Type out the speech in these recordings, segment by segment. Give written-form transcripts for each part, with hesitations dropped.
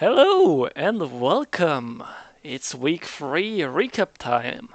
Hello and welcome. It's week 3 recap time.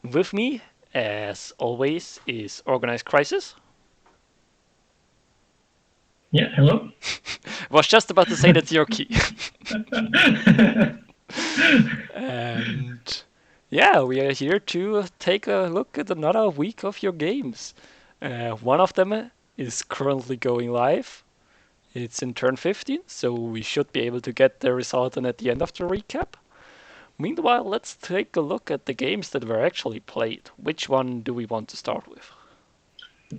With me, as always, is Organized Crisis. Yeah, hello. Was just about to say that's your key. And yeah, we are here to take a look at another week of your games. One of them is currently going live. It's in turn 15, so we should be able to get the result in at the end of the recap. Meanwhile, let's take a look at the games that were actually played. Which one do we want to start with?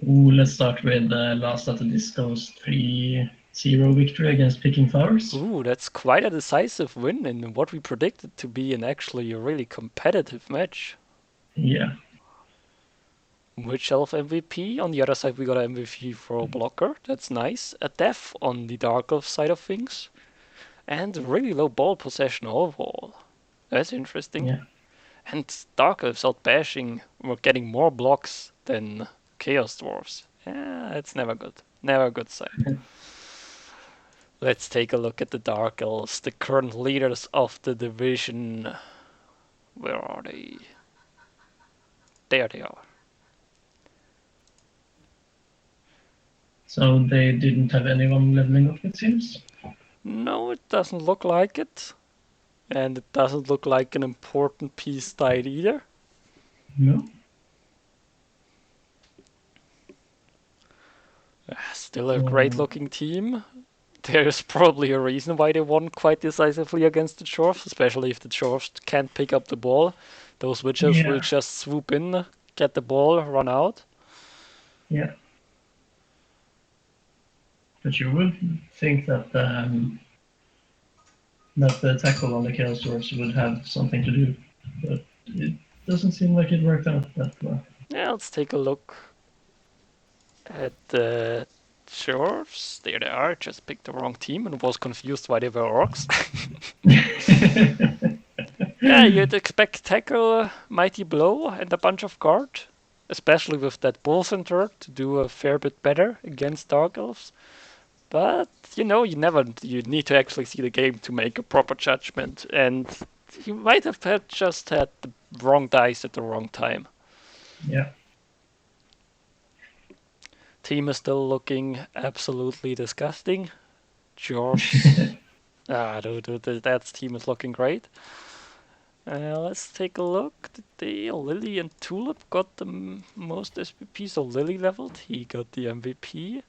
Let's start with last at the Disco's 3-0 victory against Picking Flowers. Ooh, that's quite a decisive win in what we predicted to be an actually a really competitive match. Yeah. Witch Elf MVP. On the other side, we got an MVP for a blocker. That's nice. A death on the Dark Elf side of things. And really low ball possession overall. That's interesting. Yeah. And Dark Elves out bashing were getting more blocks than Chaos Dwarfs. Yeah, it's never good. Never a good sign. Let's take a look at the Dark Elves, the current leaders of the division. Where are they? There they are. So they didn't have anyone leveling up, it seems. No, it doesn't look like it. And it doesn't look like an important piece died either. No. Still a great looking team. There's probably a reason why they won quite decisively against the Dwarfs, especially if the Dwarfs can't pick up the ball. Those witches will Yeah. just swoop in, get the ball, run out. Yeah. But you would think that the tackle on the Chaos Dwarfs would have something to do, but it doesn't seem like it worked out that well. Yeah, let's take a look at the Dwarfs. There they are. Just picked the wrong team and was confused why they were orcs. Yeah, you'd expect tackle, mighty blow, and a bunch of guard, especially with that bull center, to do a fair bit better against dark elves. But you need to actually see the game to make a proper judgment, and you might have just had the wrong dice at the wrong time. Yeah. Team is still looking absolutely disgusting. George, that team is looking great. Let's take a look. Today, Lily and Tulip got the most SPP, so Lily leveled. He got the MVP.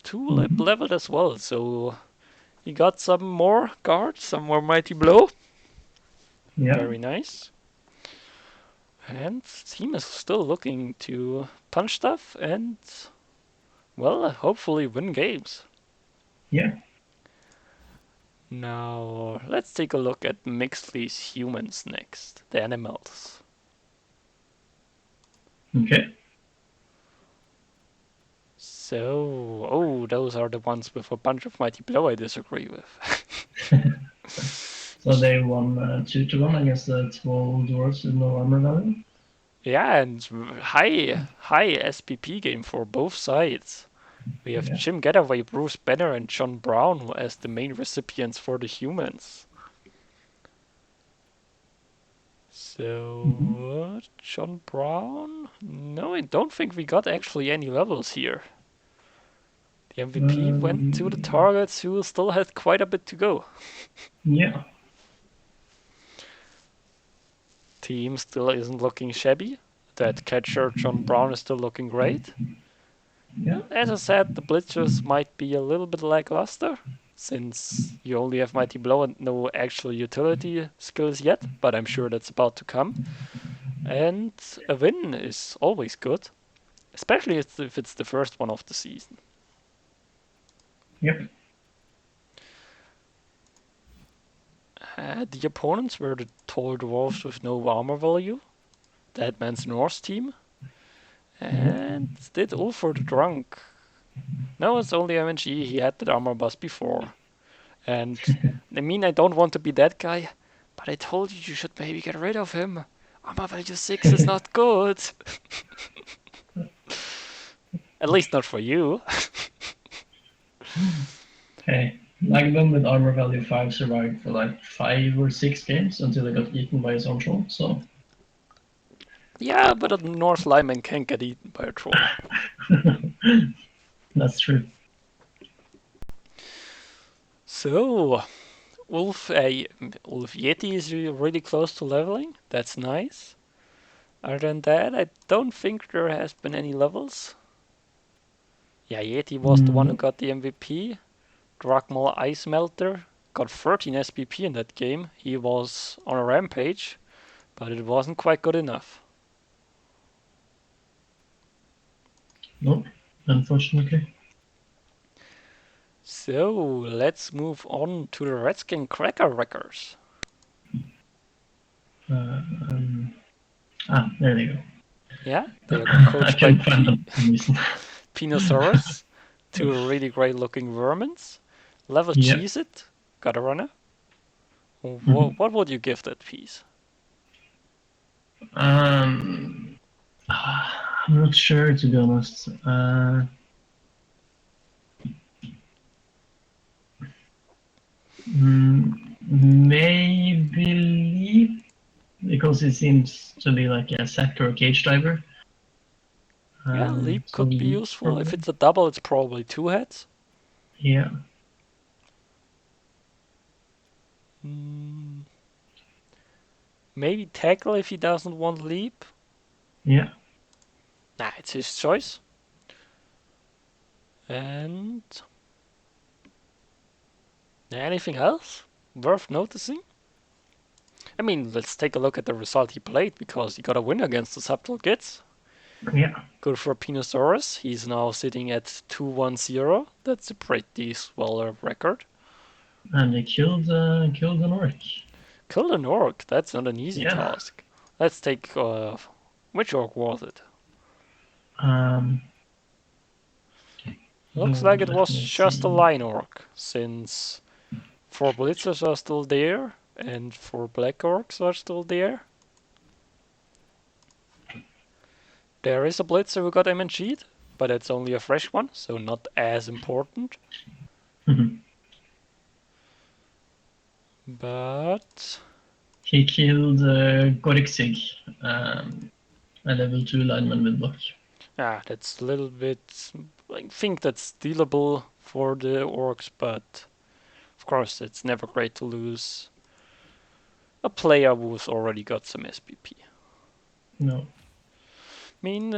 Tulip leveled as well, so he got some more guards, some more Mighty Blow. Yeah. Very nice. And team is still looking to punch stuff and, well, hopefully win games. Yeah. Now, let's take a look at Mixley's humans next, the animals. Okay. So, oh, those are the ones with a bunch of Mighty Blow I disagree with. So they won 2-1 against the 12 dwarves with no armor value. Yeah, and high SPP game for both sides. We have Yeah. Jim Getaway, Bruce Banner, and John Brown as the main recipients for the humans. So, John Brown? No, I don't think we got actually any levels here. The MVP went to the targets who still had quite a bit to go. Yeah. Team still isn't looking shabby. That catcher, John Brown, is still looking great. Yeah. As I said, the blitzers might be a little bit lackluster, since you only have Mighty Blow and no actual utility skills yet, but I'm sure that's about to come. And a win is always good, especially if it's the first one of the season. Yep. The opponents were the tall dwarves with no armor value, Dead Man's Norse team, and did Ulfur the Drunk. No, it's only MNG, he had the armor bus before. And I mean, I don't want to be that guy, but I told you you should maybe get rid of him. Armor value 6 is not good. At least not for you. Hey, Magnum with armor value 5 survived for like 5 or 6 games until he got eaten by his own troll, so. Yeah, but a North lineman can't get eaten by a troll. That's true. So, Wolf Yeti is really close to leveling. That's nice. Other than that, I don't think there has been any levels. Yeah, Yeti was the one who No. got the MVP. Drachmal Ice Melter got 13 SPP in that game. He was on a rampage, but it wasn't quite good enough. Nope, unfortunately. So, let's move on to the Redskin Cracker Wreckers. There they go. Yeah, they are I coached by couldn't find them for some reason. Pinosaurus, two really great looking vermins. Level Yeah. Cheese It, got a runner. Mhm. What would you give that piece? I'm not sure, to be honest. Maybe Leap, because it seems to be like a sack or a cage diver. Yeah, Leap So could be Leap, useful. If probably. it's a double, it's probably two heads. Yeah. Mm, maybe Tackle if he doesn't want Leap. Yeah. Nah, it's his choice. And anything else worth noticing? I mean, let's take a look at the result he played, because he got a win against the Subtle Kids. Yeah. Good for Pinosaurus. He's now sitting at 2-1-0. That's a pretty swell record. And they killed an orc. Killed an orc. That's not an easy Yeah. task. Let's take which orc was it? Um. Looks Oh, like it let was me just a see. line orc, since 4 blitzers are still there and 4 black orcs are still there. There is a blitzer who got MNG'd, but it's only a fresh one, so not as important. But He killed Gorixig, a level 2 lineman with block. that's a little bit. I think that's dealable for the orcs, but of course it's never great to lose a player who's already got some SPP. No. I mean,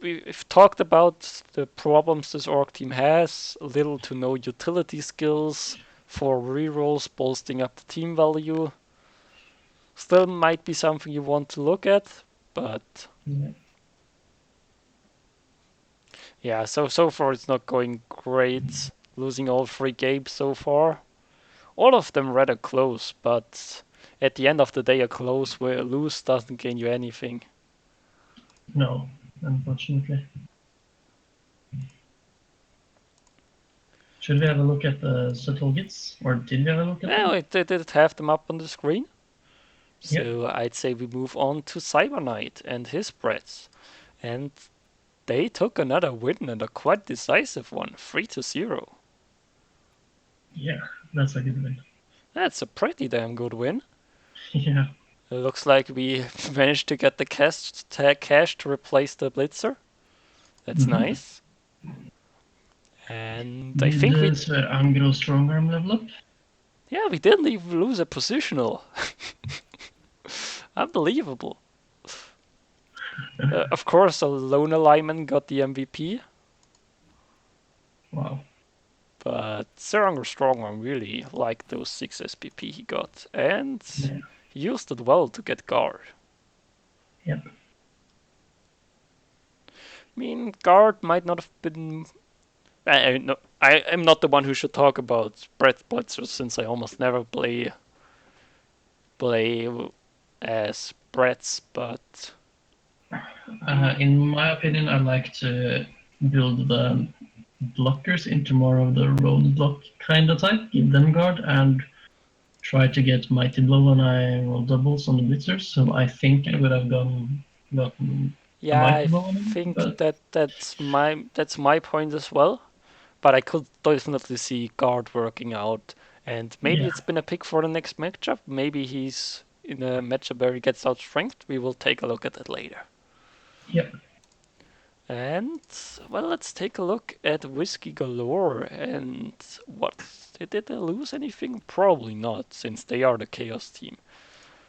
we've talked about the problems this orc team has, little to no utility skills for rerolls, bolstering up the team value. Still might be something you want to look at, but Yeah. yeah, so far it's not going great. Losing all 3 games so far. All of them rather close, but at the end of the day, a close where a lose doesn't gain you anything. No, unfortunately. Should we have a look at the subtle hits, or did we have a look at Well, them? it did have them up on the screen. Yeah. So I'd say we move on to Cyber Knight and his Brets. And they took another win, and a quite decisive one, 3-0. Yeah, that's a good win. That's a pretty damn good win. Yeah. It looks like we managed to get the cash to replace the Blitzer. That's Mm-hmm. nice. And I Did think Sir Angro Strongarm level up? yeah, we didn't even lose a positional. Unbelievable. Of course, a lone alignment got the MVP, Wow. but Seranger Strongarm really liked those 6 SPP he got, and Yeah. he used it well to get guard. Yep. I mean, guard might not have been. No, I am not the one who should talk about Brett Blitzer, since I almost never play as Bretts, but In my opinion, I like to build the blockers into more of the roadblock kind of type, give them guard, and try to get Mighty Blow when I roll doubles on the blitzers. So I think I would have gotten a yeah, I Mighty Blow on him, think but that's my point as well. but I could definitely see Guard working out. And maybe Yeah. it's been a pick for the next matchup. Maybe he's in a matchup where he gets out strength. We will take a look at that later. Yep. And, well, let's take a look at Whiskey Galore. And what? Did they lose anything? Probably not, since they are the Chaos team.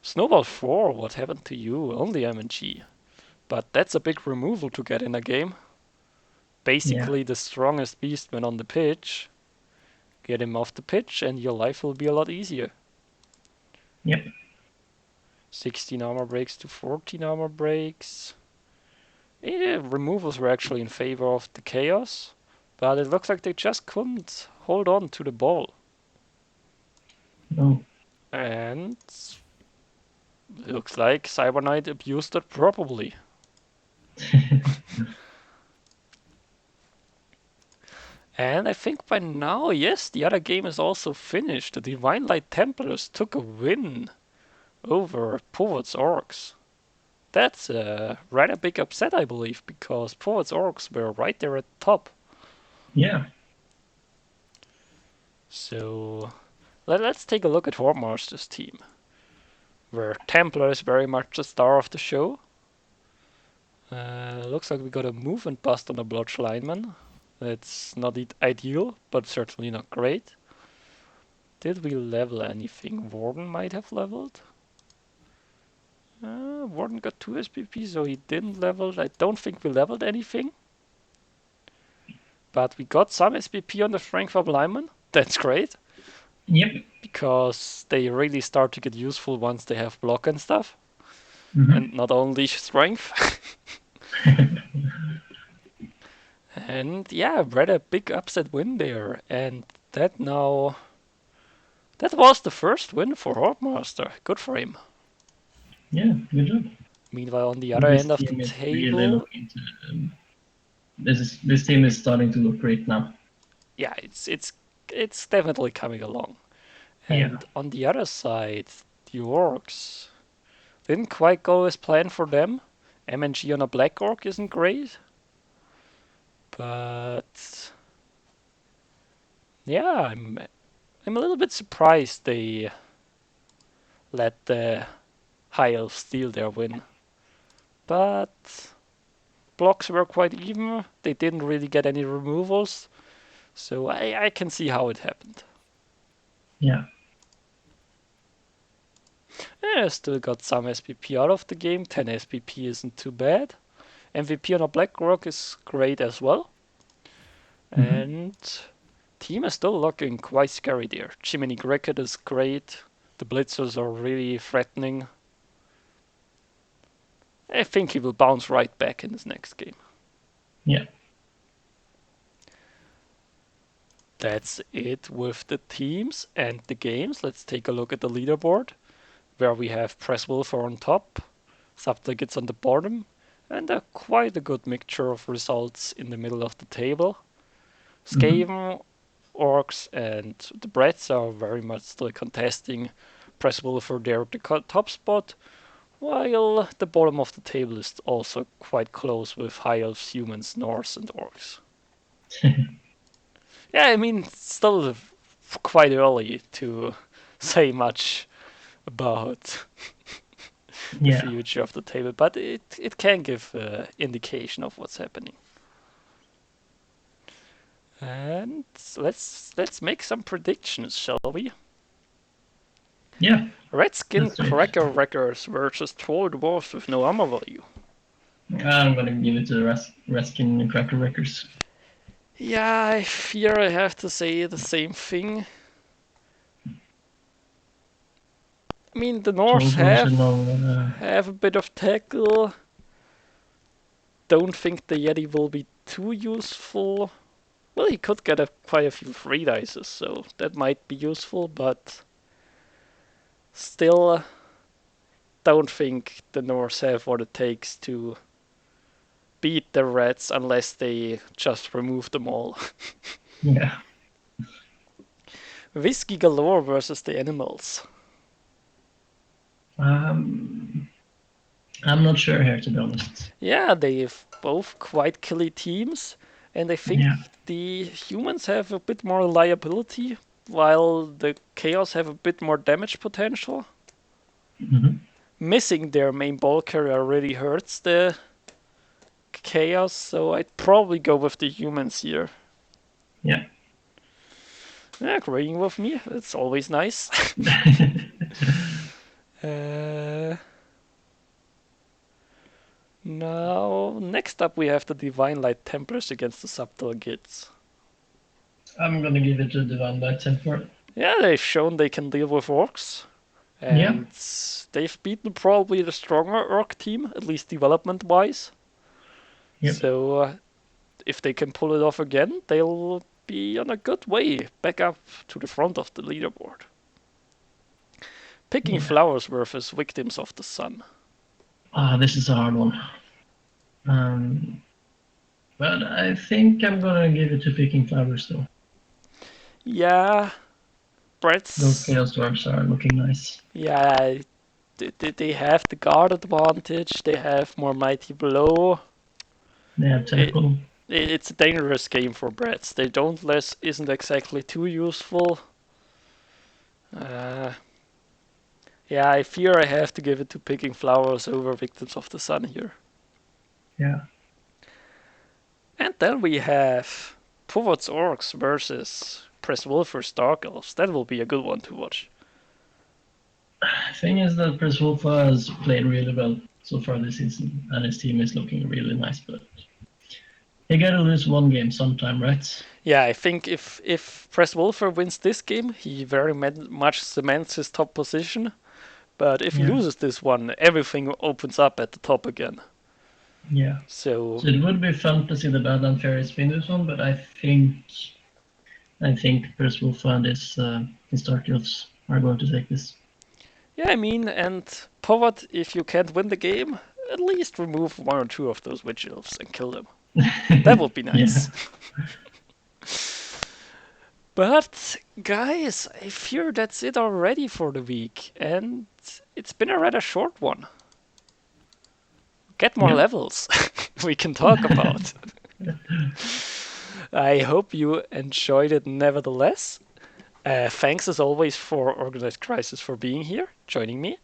Snowball 4, what happened to you? Only MNG. But that's a big removal to get in a game. Yeah. Basically the strongest beastman on the pitch. Get him off the pitch and your life will be a lot easier. Yep. 16 armor breaks to 14 armor breaks. Yeah, removals were actually in favor of the Chaos, but it looks like they just couldn't hold on to the ball. Oh. And looks like Cyber Knight abused it properly. And I think by now, yes, the other game is also finished. The Divine Light Templars took a win over Poets Orcs. That's a rather big upset, I believe, because Poets Orcs were right there at the top. Yeah. So let's take a look at Hordemaster's team, where Templar is very much the star of the show. Looks like we got a movement bust on a Blotch lineman. That's not ideal, but certainly not great. Did we level anything? Warden might have leveled. Warden got 2 SPP, so he didn't level. I don't think we leveled anything. But we got some SPP on the Frankfurt lineman. That's great. Yep. Because they really start to get useful once they have block and stuff. Mm-hmm. And not only strength. And yeah, rather big upset win there. And that now... That was the first win for Hordemaster. Good for him. Yeah, good job. Meanwhile, on the So other this end of the team is really table... looking to. This team is starting to look great now. Yeah, it's definitely coming along. Yeah. And on the other side, the Orcs didn't quite go as planned for them. MNG on a Black Orc isn't great. But yeah, I'm a little bit surprised they let the High Elves steal their win. But blocks were quite even. They didn't really get any removals. So I can see how it happened. Yeah. Yeah, still got some SPP out of the game. 10 SPP isn't too bad. MVP on a Blackrock is great as well. Mm-hmm. And team is still looking quite scary there. Jiminy Cricket is great. The Blitzers are really threatening. I think he will bounce right back in his next game. Yeah. That's it with the teams and the games. Let's take a look at the leaderboard, where we have Press Wilfer on top, Subtickets on the bottom, and quite a good mixture of results in the middle of the table. Mm-hmm. Skaven, Orcs, and the Brats are very much still contesting Press Wilfer there at the top spot, while the bottom of the table is also quite close with High Elves, Humans, Norse, and Orcs. Yeah, I mean, still quite early to say much about the Yeah. future of the table, but it can give indication of what's happening. And let's make some predictions, shall we? Yeah. Redskin Let's do it. Cracker Wreckers versus Troll Dwarfs with no armor value. I'm gonna give it to the Reskin Cracker Wreckers. Yeah, I fear I have to say the same thing. I mean, the Norse have a bit of tackle. Don't think the Yeti will be too useful. Well, he could get quite a few free dices, so that might be useful, but still don't think the Norse have what it takes to beat the Reds unless they just remove them all. Yeah. Whiskey Galore versus the Animals. I'm not sure here, to be honest. Yeah, they've both quite killy teams, and I think Yeah. the humans have a bit more reliability, while the Chaos have a bit more damage potential. Hmm. Missing their main ball carrier really hurts the Chaos, so I'd probably go with the humans here. Yeah. Agreeing with me, it's always nice. uh, Now, next up we have the Divine Light Templars against the Subtle Kids. I'm gonna give it to Divine Light Temper. Yeah, they've shown they can deal with orcs, Yeah. and they've beaten probably the stronger orc team, at least development-wise. Yep. So if they can pull it off again, they'll be on a good way back up to the front of the leaderboard. Picking Yeah. flowers versus victims of the sun. This is a hard one. Um, but I think I'm gonna give it to Picking Flowers though. Yeah, Those Brett's. Chaos Dwarfs are looking nice. Yeah, they have the guard advantage. They have more mighty blow. They have It, tackle. it's a dangerous game for Bretts. They Dauntless isn't exactly too useful. Uh, yeah, I fear I have to give it to Picking Flowers over Victims of the Sun here. Yeah. And then we have Towards Orcs versus Press Wolfers Dark Elves. That will be a good one to watch. Thing is that Chris Wolf has played really well so far this season, and his team is looking really nice. But he gotta lose one game sometime, right? Yeah, I think if Press Wolfer wins this game, he very much cements his top position. But if he Yeah. loses this one, everything opens up at the top again. Yeah. So So it would be fun to see the Badland Fairies win this one, but I think Chris Wolf and his Dark Elves are going to take this. yeah, I mean, and Povot, if you can't win the game, at least remove one or two of those witch elves and kill them. That would be Yeah. nice. But guys, I fear that's it already for the week, and it's been a rather short one. Get more Yeah. levels we can talk about. I hope you enjoyed it nevertheless. Thanks as always for Organized Crisis for being here, joining me.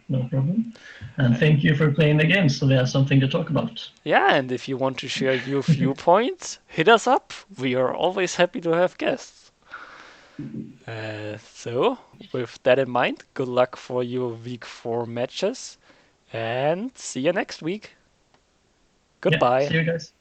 No problem. And thank you for playing the game, so we have something to talk about. Yeah, and if you want to share your viewpoints, hit us up. We are always happy to have guests. So, with that in mind, good luck for your week 4 matches, and see you next week. Yeah. Goodbye. See you guys.